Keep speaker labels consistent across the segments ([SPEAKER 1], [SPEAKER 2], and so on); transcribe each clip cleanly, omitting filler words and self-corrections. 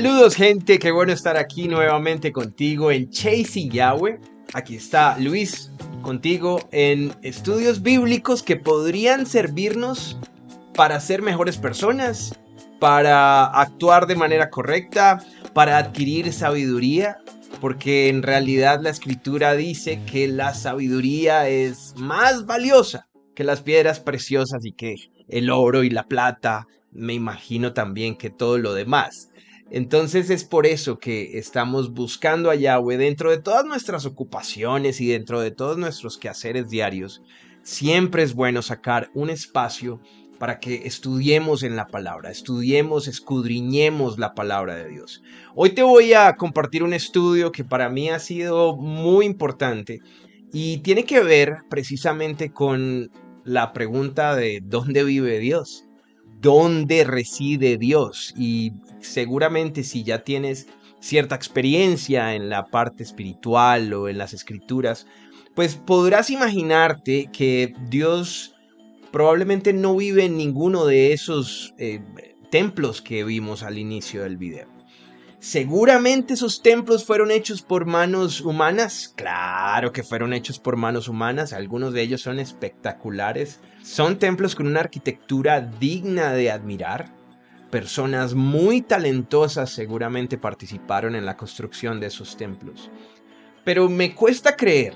[SPEAKER 1] Saludos gente, qué bueno estar aquí nuevamente contigo en Chasing Yahweh. Aquí está Luis contigo en estudios bíblicos que podrían servirnos para ser mejores personas, para actuar de manera correcta, para adquirir sabiduría, porque en realidad la escritura dice que la sabiduría es más valiosa que las piedras preciosas y que el oro y la plata, me imagino también que todo lo demás. Entonces es por eso que estamos buscando a Yahweh dentro de todas nuestras ocupaciones y dentro de todos nuestros quehaceres diarios. Siempre es bueno sacar un espacio para que estudiemos en la palabra, estudiemos, escudriñemos la palabra de Dios. Hoy te voy a compartir un estudio que para mí ha sido muy importante y tiene que ver precisamente con la pregunta de ¿dónde vive Dios? ¿Dónde reside Dios? Y seguramente si ya tienes cierta experiencia en la parte espiritual o en las escrituras, pues podrás imaginarte que Dios probablemente no vive en ninguno de esos templos que vimos al inicio del video. ¿Seguramente esos templos fueron hechos por manos humanas? Claro que fueron hechos por manos humanas, algunos de ellos son espectaculares. Son templos con una arquitectura digna de admirar. Personas muy talentosas seguramente participaron en la construcción de esos templos. Pero me cuesta creer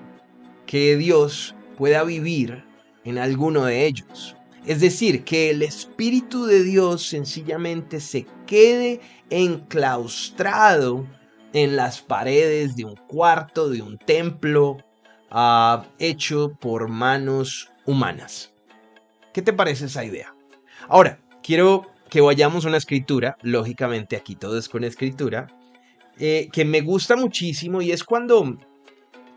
[SPEAKER 1] que Dios pueda vivir en alguno de ellos. Es decir, que el Espíritu de Dios sencillamente se quede enclaustrado en las paredes de un cuarto, de un templo, hecho por manos humanas. ¿Qué te parece esa idea? Ahora, quiero que vayamos a una escritura, lógicamente aquí todo es con escritura, que me gusta muchísimo y es cuando,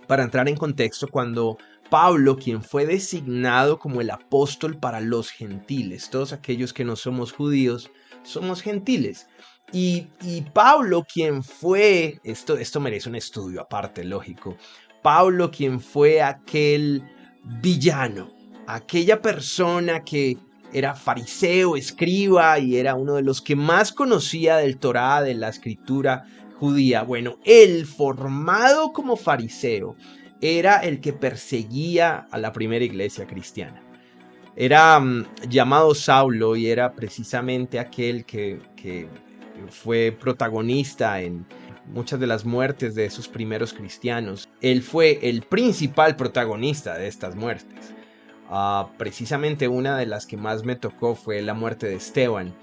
[SPEAKER 1] para entrar en contexto, cuando Pablo, quien fue designado como el apóstol para los gentiles, todos aquellos que no somos judíos, somos gentiles. Y Pablo, quien fue, esto merece un estudio aparte, lógico. Pablo, quien fue aquel villano, aquella persona que era fariseo, escriba y era uno de los que más conocía del Torá, de la escritura judía. Bueno, él, formado como fariseo, era el que perseguía a la primera iglesia cristiana. Era llamado Saulo y era precisamente aquel que fue protagonista en muchas de las muertes de esos primeros cristianos. Él fue el principal protagonista de estas muertes. Precisamente una de las que más me tocó fue la muerte de Esteban.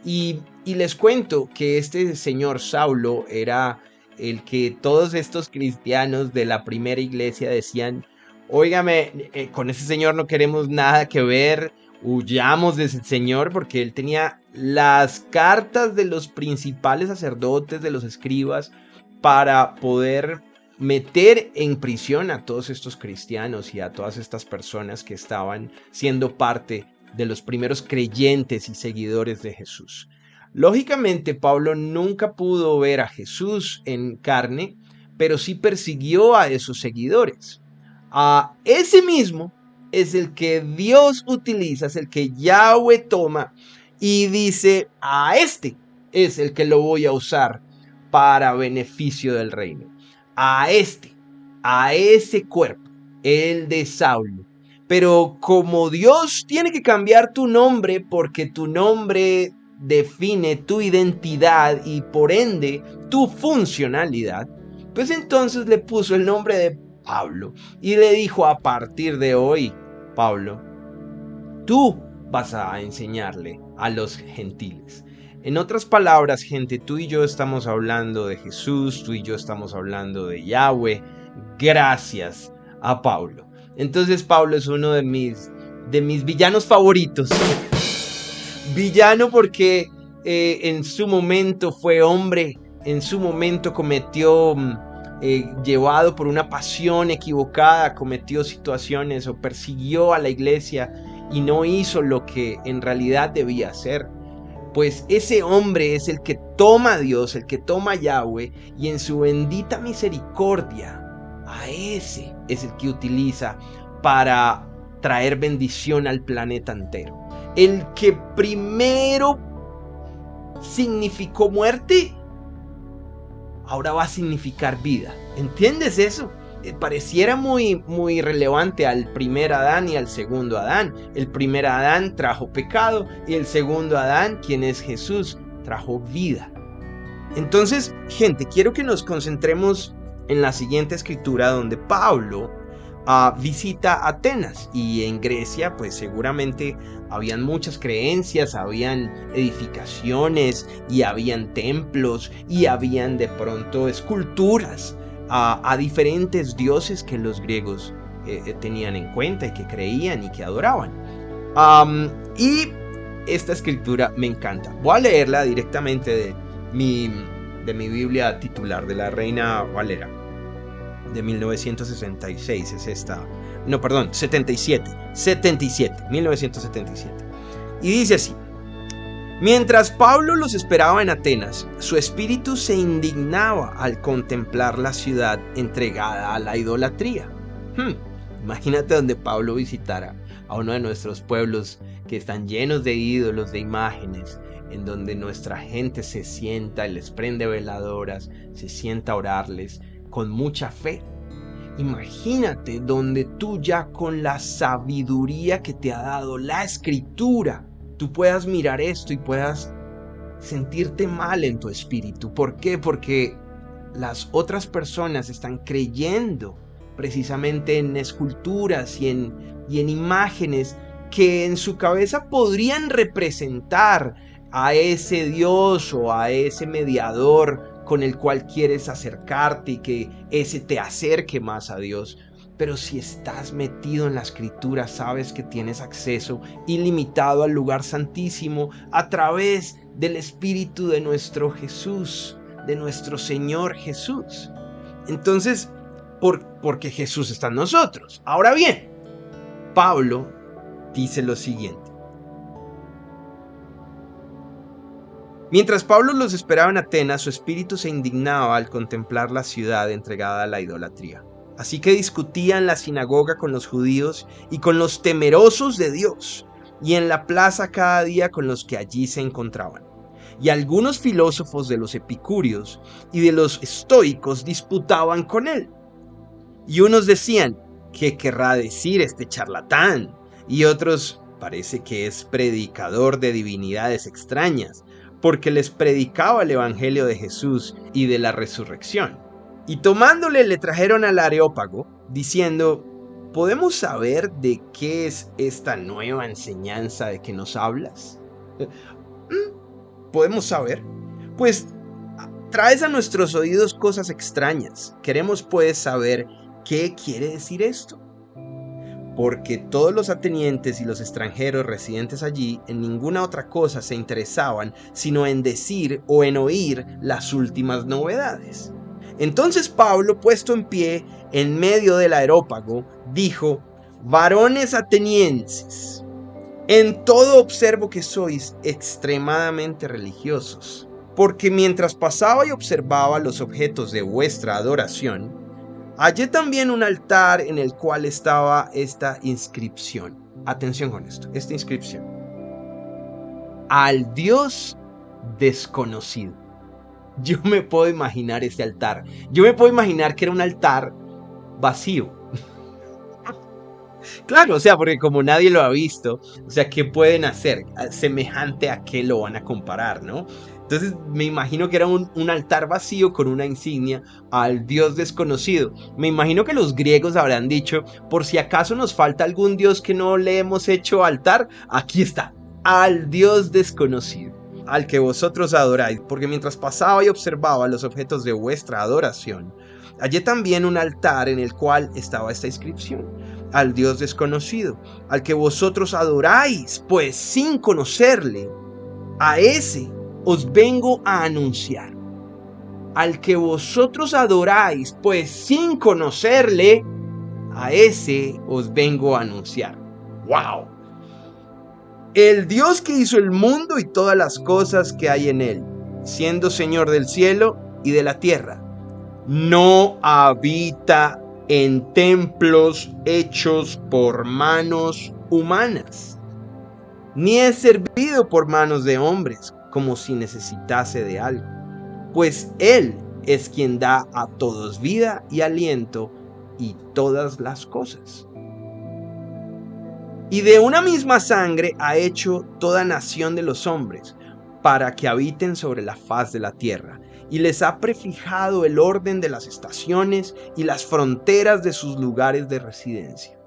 [SPEAKER 1] Y les cuento que este señor Saulo era el que todos estos cristianos de la primera iglesia decían: óigame, con ese señor no queremos nada que ver, huyamos de ese señor, porque él tenía las cartas de los principales sacerdotes, de los escribas, para poder meter en prisión a todos estos cristianos y a todas estas personas que estaban siendo parte de los primeros creyentes y seguidores de Jesús. Lógicamente, Pablo nunca pudo ver a Jesús en carne, pero sí persiguió a esos seguidores. A ese mismo es el que Dios utiliza, es el que Yahweh toma y dice: a este es el que lo voy a usar para beneficio del reino. A ese cuerpo, el de Saulo. Pero como Dios tiene que cambiar tu nombre porque tu nombre define tu identidad y por ende tu funcionalidad, pues entonces le puso el nombre de Pablo y le dijo: a partir de hoy, Pablo, tú vas a enseñarle a los gentiles. En otras palabras, gente, tú y yo estamos hablando de Jesús, tú y yo estamos hablando de Yahweh, gracias a Pablo. Entonces Pablo es uno de mis villanos favoritos. Villano porque en su momento fue hombre, en su momento cometió, llevado por una pasión equivocada, cometió situaciones o persiguió a la iglesia y no hizo lo que en realidad debía hacer. Pues ese hombre es el que toma a Dios, el que toma a Yahweh, y en su bendita misericordia, a ese es el que utiliza para traer bendición al planeta entero. El que primero significó muerte, ahora va a significar vida. ¿Entiendes eso? Pareciera muy relevante al primer Adán y al segundo Adán. El primer Adán trajo pecado y el segundo Adán, quien es Jesús, trajo vida. Entonces, gente, quiero que nos concentremos en la siguiente escritura donde Pablo visita Atenas, y en Grecia pues seguramente habían muchas creencias, habían edificaciones y habían templos y habían de pronto esculturas a diferentes dioses que los griegos tenían en cuenta y que creían y que adoraban. Y esta escritura me encanta. Voy a leerla directamente de mi Biblia titular, de la Reina Valera, de 1966, es esta. No, perdón, 1977. Y dice así: mientras Pablo los esperaba en Atenas, su espíritu se indignaba al contemplar la ciudad entregada a la idolatría. Imagínate donde Pablo visitara a uno de nuestros pueblos que están llenos de ídolos, de imágenes, en donde nuestra gente se sienta y les prende veladoras, se sienta a orarles con mucha fe. Imagínate donde tú, ya con la sabiduría que te ha dado la escritura, tú puedas mirar esto y puedas sentirte mal en tu espíritu. ¿Por qué? Porque las otras personas están creyendo precisamente en esculturas y en imágenes que en su cabeza podrían representar a ese Dios o a ese mediador con el cual quieres acercarte y que ese te acerque más a Dios. Pero si estás metido en la escritura, sabes que tienes acceso ilimitado al lugar santísimo a través del Espíritu de nuestro Jesús, de nuestro Señor Jesús. Entonces, porque Jesús está en nosotros. Ahora bien, Pablo dice lo siguiente: mientras Pablo los esperaba en Atenas, su espíritu se indignaba al contemplar la ciudad entregada a la idolatría. Así que discutía en la sinagoga con los judíos y con los temerosos de Dios, y en la plaza cada día con los que allí se encontraban. Y algunos filósofos de los epicúreos y de los estoicos disputaban con él. Y unos decían: ¿qué querrá decir este charlatán? Y otros: parece que es predicador de divinidades extrañas, porque les predicaba el evangelio de Jesús y de la resurrección. Y tomándole, le trajeron al Areópago, diciendo: ¿podemos saber de qué es esta nueva enseñanza de que nos hablas? ¿Podemos saber? Pues traes a nuestros oídos cosas extrañas. Queremos pues saber qué quiere decir esto. Porque todos los atenienses y los extranjeros residentes allí en ninguna otra cosa se interesaban sino en decir o en oír las últimas novedades. Entonces Pablo, puesto en pie en medio del Areópago, dijo: varones atenienses, en todo observo que sois extremadamente religiosos, porque mientras pasaba y observaba los objetos de vuestra adoración, hallé también un altar en el cual estaba esta inscripción. Atención con esto, esta inscripción: al Dios desconocido. Yo me puedo imaginar este altar. Yo me puedo imaginar que era un altar vacío. Claro, o sea, porque como nadie lo ha visto, o sea, ¿qué pueden hacer? Semejante a qué lo van a comparar, ¿no? Entonces me imagino que era un altar vacío con una insignia al Dios desconocido. Me imagino que los griegos habrán dicho: por si acaso nos falta algún Dios que no le hemos hecho altar, aquí está, al Dios desconocido, al que vosotros adoráis. Porque mientras pasaba y observaba los objetos de vuestra adoración, hallé también un altar en el cual estaba esta inscripción: al Dios desconocido, al que vosotros adoráis, pues sin conocerle, a ese os vengo a anunciar. Al que vosotros adoráis, pues sin conocerle, a ese os vengo a anunciar. ¡Wow! El Dios que hizo el mundo y todas las cosas que hay en él, siendo Señor del cielo y de la tierra, no habita en templos hechos por manos humanas, ni es servido por manos de hombres como si necesitase de algo, pues Él es quien da a todos vida y aliento y todas las cosas. Y de una misma sangre ha hecho toda nación de los hombres, para que habiten sobre la faz de la tierra, y les ha prefijado el orden de las estaciones y las fronteras de sus lugares de residencia,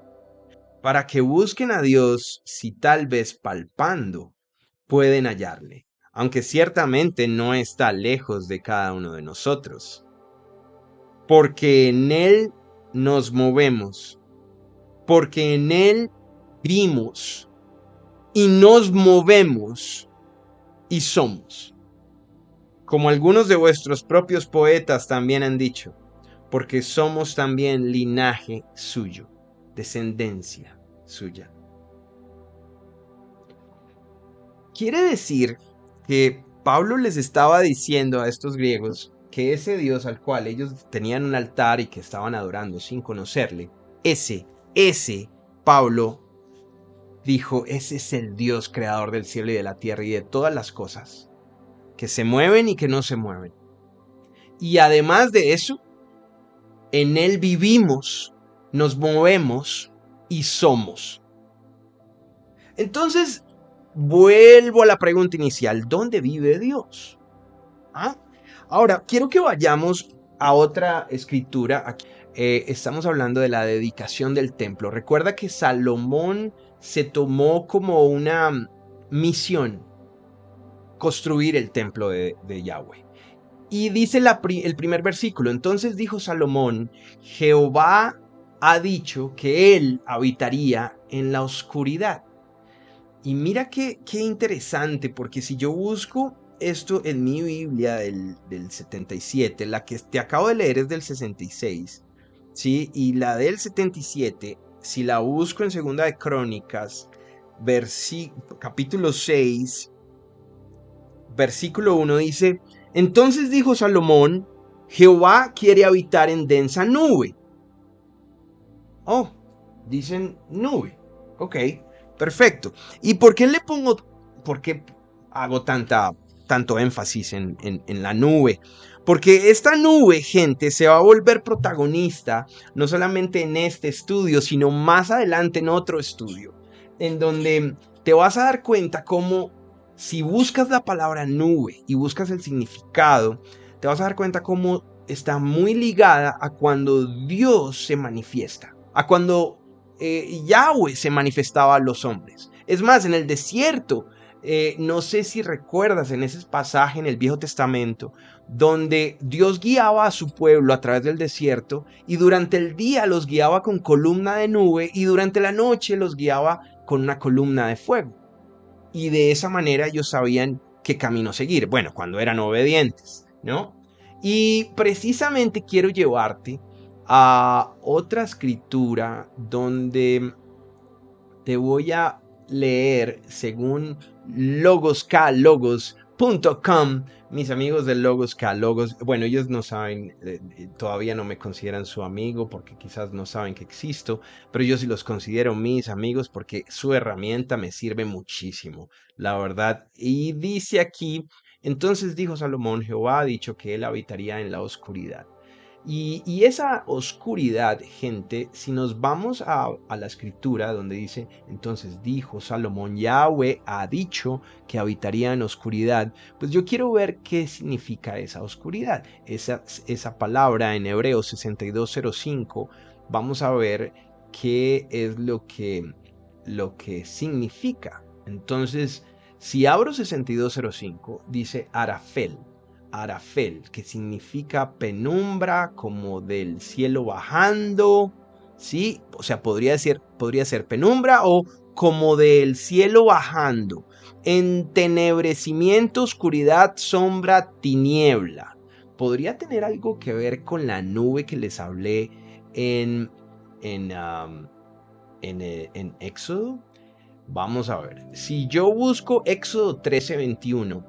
[SPEAKER 1] para que busquen a Dios si tal vez palpando pueden hallarle, aunque ciertamente no está lejos de cada uno de nosotros, porque en Él nos movemos, porque en Él vivimos y nos movemos y somos. Como algunos de vuestros propios poetas también han dicho, porque somos también linaje suyo, descendencia suya. Quiere decir que Pablo les estaba diciendo a estos griegos que ese Dios al cual ellos tenían un altar y que estaban adorando sin conocerle, ese Pablo dijo, ese es el Dios creador del cielo y de la tierra y de todas las cosas, que se mueven y que no se mueven. Y además de eso, en Él vivimos, nos movemos y somos. Entonces, vuelvo a la pregunta inicial, ¿dónde vive Dios? ¿Ah? Ahora, quiero que vayamos a otra escritura. Aquí, estamos hablando de la dedicación del templo. Recuerda que Salomón se tomó como una misión construir el templo de Yahweh. Y dice el primer versículo, entonces dijo Salomón, Jehová ha dicho que él habitaría en la oscuridad. Y mira qué interesante, porque si yo busco esto en mi Biblia del 77, la que te acabo de leer es del 66, ¿sí? Y la del 77, si la busco en Segunda de Crónicas, capítulo 6, versículo 1 dice, entonces dijo Salomón, Jehová quiere habitar en densa nube. Oh, dicen nube. Ok, perfecto. ¿Y por qué por qué hago tanto énfasis en la nube? Porque esta nube, gente, se va a volver protagonista no solamente en este estudio, sino más adelante en otro estudio, en donde te vas a dar cuenta cómo si buscas la palabra nube y buscas el significado, te vas a dar cuenta cómo está muy ligada a cuando Dios se manifiesta, a cuando Yahweh se manifestaba a los hombres. Es más, en el desierto, no sé si recuerdas en ese pasaje en el Viejo Testamento, donde Dios guiaba a su pueblo a través del desierto y durante el día los guiaba con columna de nube y durante la noche los guiaba con una columna de fuego. Y de esa manera ellos sabían qué camino seguir, bueno, cuando eran obedientes, ¿no? Y precisamente quiero llevarte a otra escritura donde te voy a leer según logos.com, mis amigos de Logos, bueno, ellos no saben, todavía no me consideran su amigo porque quizás no saben que existo, pero yo sí los considero mis amigos porque su herramienta me sirve muchísimo, la verdad. Y dice aquí, entonces dijo Salomón, Jehová ha dicho que él habitaría en la oscuridad. Y esa oscuridad, gente, si nos vamos a la escritura donde dice, entonces dijo Salomón, Yahweh ha dicho que habitaría en oscuridad, pues yo quiero ver qué significa esa oscuridad. Esa palabra en Hebreo 62:05, vamos a ver qué es lo que significa. Entonces, si abro 62:05, dice Arafel. Arafel, que significa penumbra, como del cielo bajando, ¿sí? O sea, podría ser penumbra o como del cielo bajando, entenebrecimiento, oscuridad, sombra, tiniebla. Podría tener algo que ver con la nube que les hablé en, en, um, en Éxodo. Vamos a ver, si yo busco Éxodo 13:21,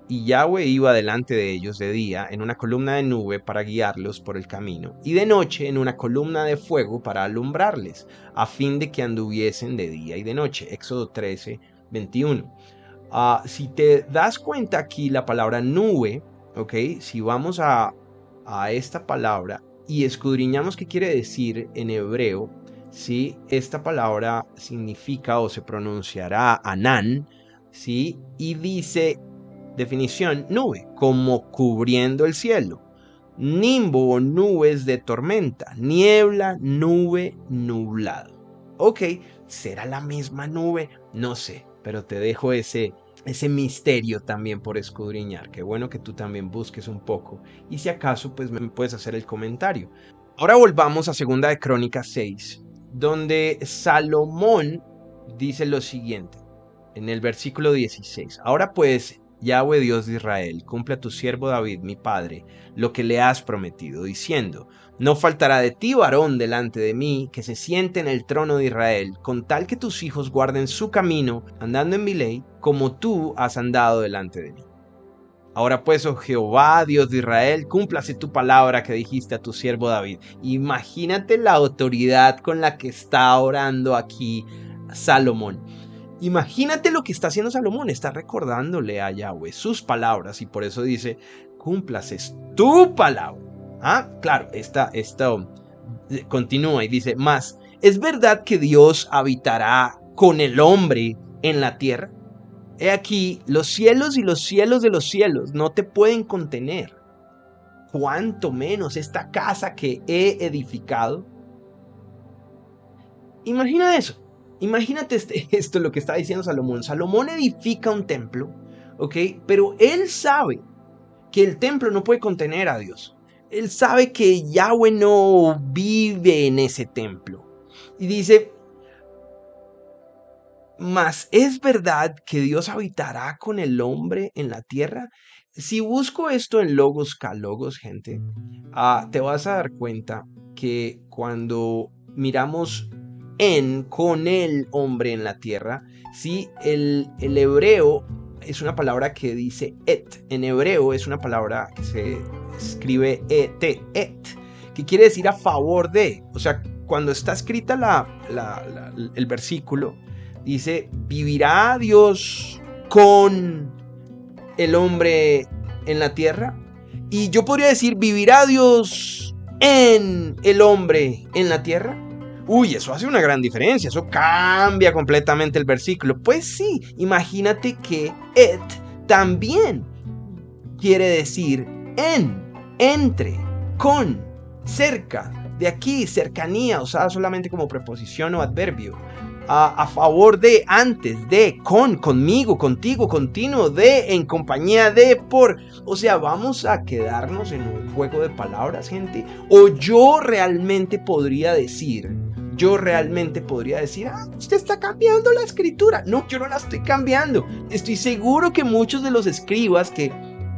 [SPEAKER 1] y Yahweh iba delante de ellos de día en una columna de nube para guiarlos por el camino, y de noche en una columna de fuego para alumbrarles, a fin de que anduviesen de día y de noche. Éxodo 13:21. Si te das cuenta aquí la palabra nube, ¿ok? Si vamos a a esta palabra y escudriñamos qué quiere decir en hebreo, ¿sí? Esta palabra significa o se pronunciará Anán, ¿sí? Y dice, definición, nube, como cubriendo el cielo. Nimbo o nubes de tormenta, niebla, nube, nublado. Ok, ¿será la misma nube? No sé, pero te dejo ese misterio también por escudriñar. Qué bueno que tú también busques un poco. Y si acaso, pues me puedes hacer el comentario. Ahora volvamos a Segunda de Crónicas 6, donde Salomón dice lo siguiente, en el versículo 16. Ahora pues, Yahweh Dios de Israel, cumple a tu siervo David, mi padre, lo que le has prometido, diciendo, no faltará de ti varón delante de mí que se siente en el trono de Israel, con tal que tus hijos guarden su camino, andando en mi ley, como tú has andado delante de mí. Ahora pues, oh Jehová, Dios de Israel, cúmplase tu palabra que dijiste a tu siervo David. Imagínate la autoridad con la que está orando aquí Salomón. Imagínate lo que está haciendo Salomón, está recordándole a Yahweh sus palabras y por eso dice, cúmplase tu palabra. Ah, claro, esto continúa y dice, más, ¿es verdad que Dios habitará con el hombre en la tierra? He aquí, los cielos y los cielos de los cielos no te pueden contener. Cuánto menos esta casa que he edificado. Imagina eso. Imagínate esto, lo que está diciendo Salomón. Salomón edifica un templo, ¿ok? Pero él sabe que el templo no puede contener a Dios. Él sabe que Yahweh no vive en ese templo. Y dice, mas ¿es verdad que Dios habitará con el hombre en la tierra? Si busco esto en Logos Calogos, gente, te vas a dar cuenta que cuando miramos con el hombre en la tierra, sí, el hebreo es una palabra que dice et. En hebreo es una palabra que se escribe et, que quiere decir a favor de. O sea, cuando está escrita el versículo, dice, ¿vivirá Dios con el hombre en la tierra? Y yo podría decir, ¿vivirá Dios en el hombre en la tierra? Uy, eso hace una gran diferencia, eso cambia completamente el versículo. Pues sí, imagínate que et también quiere decir entre, con, cerca, de aquí, cercanía, usada solamente como preposición o adverbio. A favor de, antes de, conmigo, contigo, continuo, de, en compañía de, por. O sea, vamos a quedarnos en un juego de palabras, gente. O yo realmente podría decir, usted está cambiando la escritura. No, yo no la estoy cambiando. Estoy seguro que muchos de los escribas, que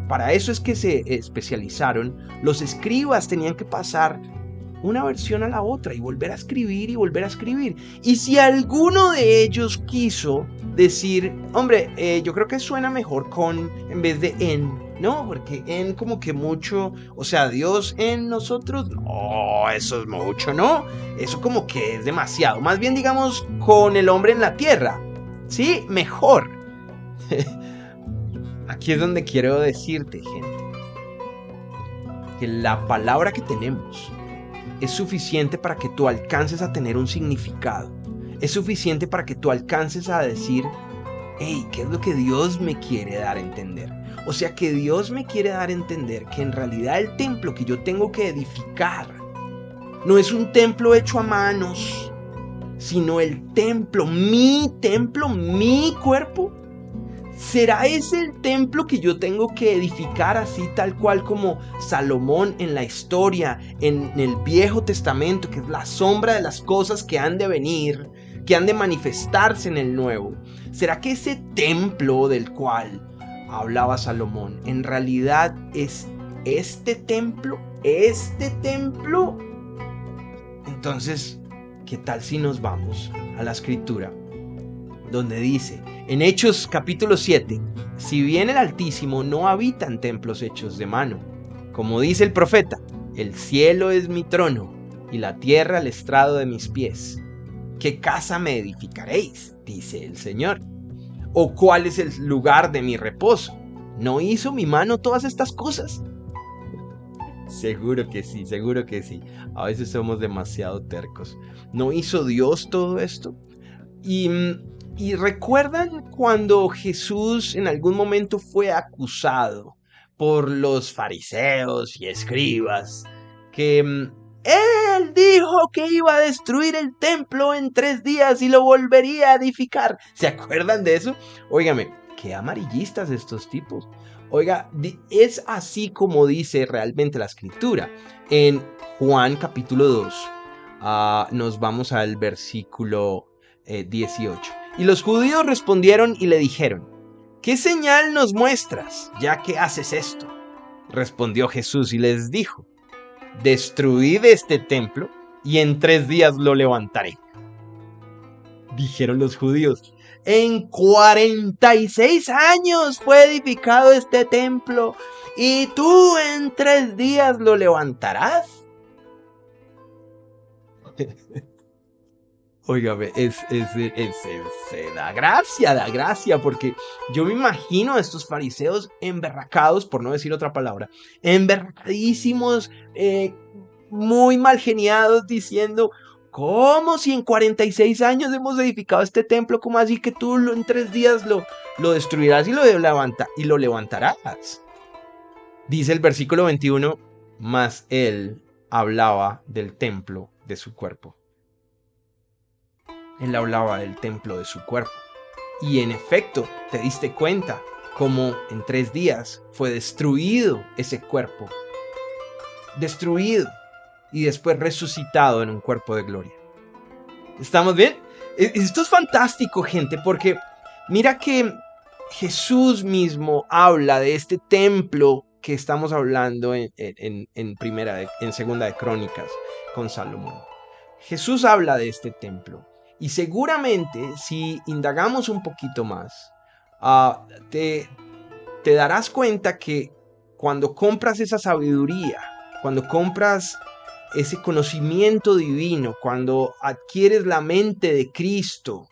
[SPEAKER 1] para eso es que se especializaron, los escribas tenían que pasar una versión a la otra y volver a escribir y volver a escribir. Y si alguno de ellos quiso decir, hombre, yo creo que suena mejor con en vez de en, ¿no? Porque en como que mucho, o sea, Dios en nosotros, no, eso es mucho, ¿no? Eso como que es demasiado. Más bien digamos con el hombre en la tierra, ¿sí? Mejor. Aquí es donde quiero decirte, gente, que la palabra que tenemos es suficiente para que tú alcances a tener un significado. Es suficiente para que tú alcances a decir, hey, ¿qué es lo que Dios me quiere dar a entender? O sea, que Dios me quiere dar a entender que en realidad el templo que yo tengo que edificar no es un templo hecho a manos, sino el templo, mi cuerpo. ¿Será ese el templo que yo tengo que edificar así tal cual como Salomón en la historia, en el Viejo Testamento, que es la sombra de las cosas que han de venir, que han de manifestarse en el Nuevo? ¿Será que ese templo del cual hablaba Salomón en realidad es este templo? Entonces, ¿qué tal si nos vamos a la escritura? Donde dice, en Hechos capítulo 7, si bien el Altísimo no habita en templos hechos de mano, como dice el profeta, el cielo es mi trono y la tierra el estrado de mis pies. ¿Qué casa me edificaréis? Dice el Señor. ¿O cuál es el lugar de mi reposo? ¿No hizo mi mano todas estas cosas? Seguro que sí, seguro que sí. A veces somos demasiado tercos. ¿No hizo Dios todo esto? Y, y recuerdan cuando Jesús en algún momento fue acusado por los fariseos y escribas, que él dijo que iba a destruir el templo en 3 días y lo volvería a edificar. ¿Se acuerdan de eso? Óigame, qué amarillistas estos tipos. Oiga, es así como dice realmente la escritura. En Juan capítulo 2, nos vamos al versículo 18. Y los judíos respondieron y le dijeron: ¿qué señal nos muestras, ya que haces esto? Respondió Jesús y les dijo: destruid este templo y en 3 días lo levantaré. Dijeron los judíos: en 46 años fue edificado este templo y tú en 3 días lo levantarás. Óigame, da gracia, porque yo me imagino a estos fariseos emberracados, por no decir otra palabra, emberracadísimos, muy mal geniados, diciendo: ¿cómo si en 46 años hemos edificado este templo? ¿Cómo así que tú en 3 días lo destruirás y lo levantarás? Dice el versículo 21, mas él hablaba del templo de su cuerpo. Él hablaba del templo de su cuerpo. Y en efecto, te diste cuenta cómo en 3 días fue destruido ese cuerpo. Destruido. Y después resucitado en un cuerpo de gloria. ¿Estamos bien? Esto es fantástico, gente, porque mira que Jesús mismo habla de este templo que estamos hablando en segunda de Crónicas con Salomón. Jesús habla de este templo. Y seguramente si indagamos un poquito más, te darás cuenta que cuando compras esa sabiduría, cuando compras ese conocimiento divino, cuando adquieres la mente de Cristo,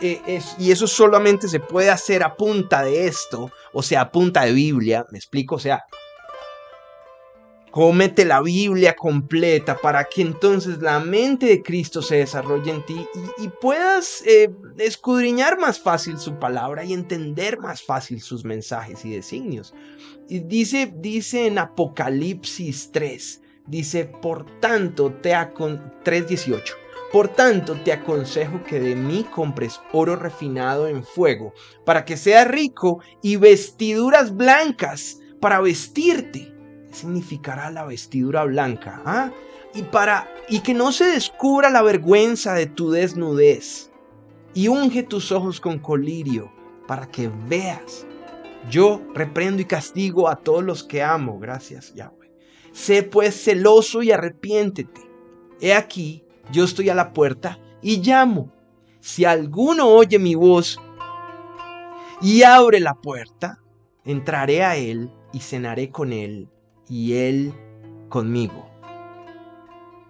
[SPEAKER 1] y eso solamente se puede hacer a punta de esto, o sea, a punta de Biblia, ¿me explico? O sea, cómete la Biblia completa para que entonces la mente de Cristo se desarrolle en ti y puedas escudriñar más fácil su palabra y entender más fácil sus mensajes y designios. Y dice en Apocalipsis 3, dice: por tanto 3:18, por tanto te aconsejo que de mí compres oro refinado en fuego, para que seas rico, y vestiduras blancas para vestirte. Significará la vestidura blanca, y que no se descubra la vergüenza de tu desnudez, y unge tus ojos con colirio para que veas. Yo reprendo y castigo a todos los que amo. Gracias, Yahweh. Sé pues celoso y arrepiéntete. He aquí, yo estoy a la puerta y llamo. Si alguno oye mi voz y abre la puerta, entraré a él y cenaré con él y él conmigo.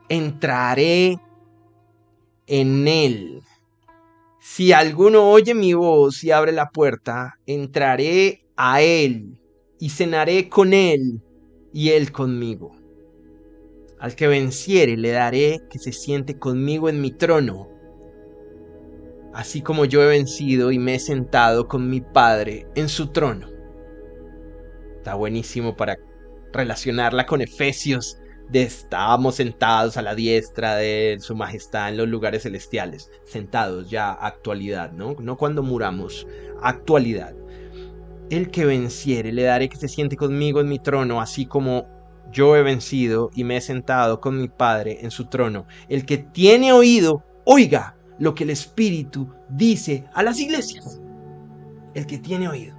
[SPEAKER 1] Entraré en él. Si alguno oye mi voz y abre la puerta, entraré a él y cenaré con él y él conmigo. Al que venciere le daré que se siente conmigo en mi trono, así como yo he vencido y me he sentado con mi Padre en su trono. Está buenísimo para relacionarla con Efesios, estábamos sentados a la diestra de su majestad en los lugares celestiales. Sentados, ya actualidad, ¿no? No cuando muramos, actualidad. El que venciere le daré que se siente conmigo en mi trono, así como yo he vencido y me he sentado con mi Padre en su trono. El que tiene oído, oiga lo que el Espíritu dice a las iglesias. El que tiene oído.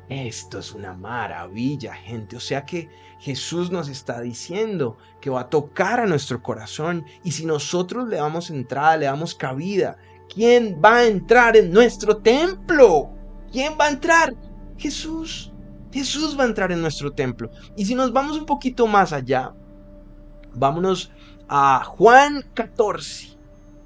[SPEAKER 1] Esto es una maravilla, gente. O sea que Jesús nos está diciendo que va a tocar a nuestro corazón. Y si nosotros le damos entrada, le damos cabida, ¿quién va a entrar en nuestro templo? ¿Quién va a entrar? Jesús. Jesús va a entrar en nuestro templo. Y si nos vamos un poquito más allá, vámonos a Juan 14.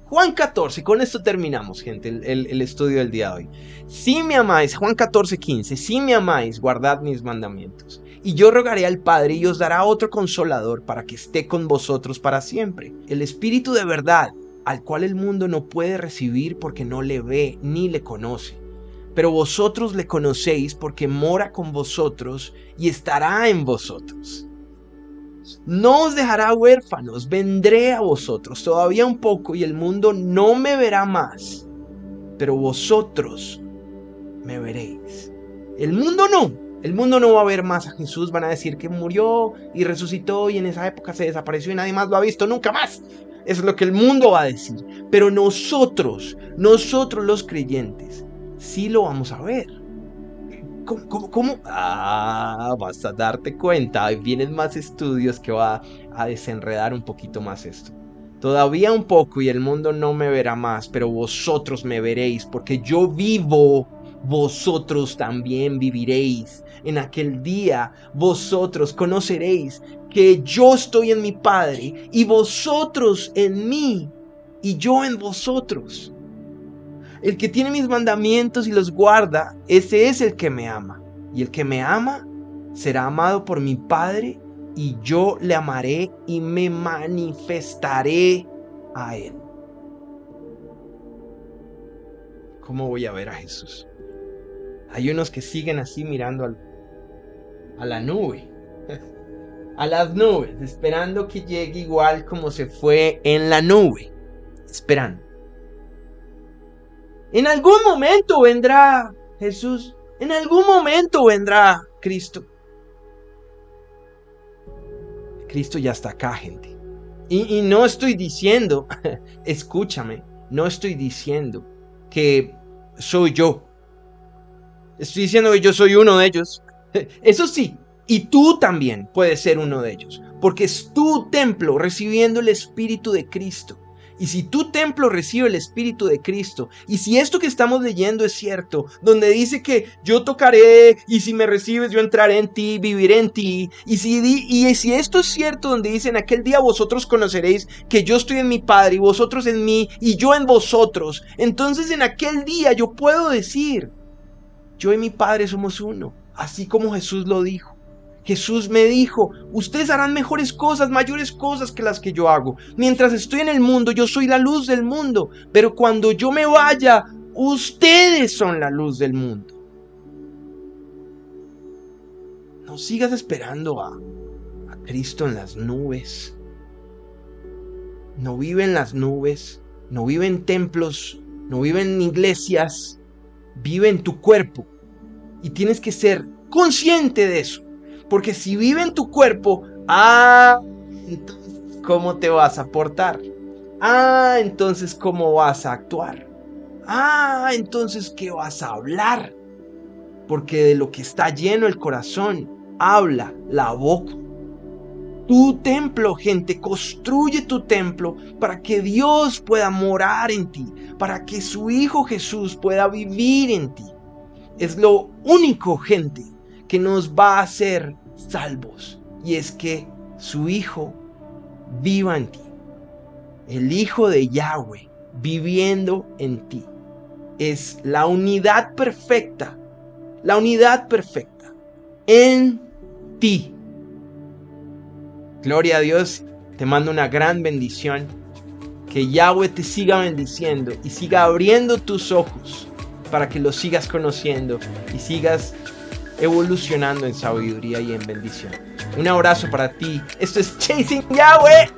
[SPEAKER 1] Juan 14, con esto terminamos, gente, el estudio del día de hoy. Si me amáis, Juan 14:15, si me amáis, guardad mis mandamientos. Y yo rogaré al Padre y os dará otro consolador para que esté con vosotros para siempre. El Espíritu de verdad, al cual el mundo no puede recibir porque no le ve ni le conoce. Pero vosotros le conocéis porque mora con vosotros y estará en vosotros. No os dejará huérfanos, vendré a vosotros todavía un poco y el mundo no me verá más, pero vosotros me veréis. El mundo no va a ver más a Jesús, van a decir que murió y resucitó y en esa época se desapareció y nadie más lo ha visto nunca más. Eso es lo que el mundo va a decir. Pero nosotros los creyentes, sí lo vamos a ver. ¿Cómo? Vas a darte cuenta. Vienen más estudios que va a desenredar un poquito más esto. Todavía un poco y el mundo no me verá más, pero vosotros me veréis, porque yo vivo, vosotros también viviréis. En aquel día vosotros conoceréis que yo estoy en mi Padre, y vosotros en mí, y yo en vosotros. El que tiene mis mandamientos y los guarda, ese es el que me ama. Y el que me ama será amado por mi Padre, y yo le amaré y me manifestaré a él. ¿Cómo voy a ver a Jesús? Hay unos que siguen así mirando a la nube, a las nubes, esperando que llegue igual como se fue en la nube, esperando. En algún momento vendrá Jesús. En algún momento vendrá Cristo. Cristo ya está acá, gente. Y no estoy diciendo, escúchame, no estoy diciendo que soy yo. Estoy diciendo que yo soy uno de ellos. Eso sí, y tú también puedes ser uno de ellos. Porque es tu templo recibiendo el Espíritu de Cristo. Y si tu templo recibe el Espíritu de Cristo, y si esto que estamos leyendo es cierto, donde dice que yo tocaré, y si me recibes yo entraré en ti, viviré en ti, y si esto es cierto, donde dice en aquel día vosotros conoceréis que yo estoy en mi Padre, y vosotros en mí, y yo en vosotros, entonces en aquel día yo puedo decir, yo y mi Padre somos uno, así como Jesús lo dijo. Jesús me dijo, ustedes harán mejores cosas, mayores cosas que las que yo hago. Mientras estoy en el mundo, yo soy la luz del mundo. Pero cuando yo me vaya, ustedes son la luz del mundo. No sigas esperando a Cristo en las nubes. No vive en las nubes, no vive en templos, no vive en iglesias. Vive en tu cuerpo. Y tienes que ser consciente de eso. Porque si vive en tu cuerpo, entonces, ¿cómo te vas a portar? Entonces, ¿cómo vas a actuar? Entonces, ¿qué vas a hablar? Porque de lo que está lleno el corazón, habla la boca. Tu templo, gente, construye tu templo para que Dios pueda morar en ti, para que su Hijo Jesús pueda vivir en ti. Es lo único, gente, que nos va a hacer salvos, y es que su Hijo viva en ti, el Hijo de Yahweh viviendo en ti. Es la unidad perfecta en ti. Gloria a Dios, te mando una gran bendición, que Yahweh te siga bendiciendo y siga abriendo tus ojos para que lo sigas conociendo y sigas evolucionando en sabiduría y en bendición. Un abrazo para ti. Esto es Chasing Yahweh.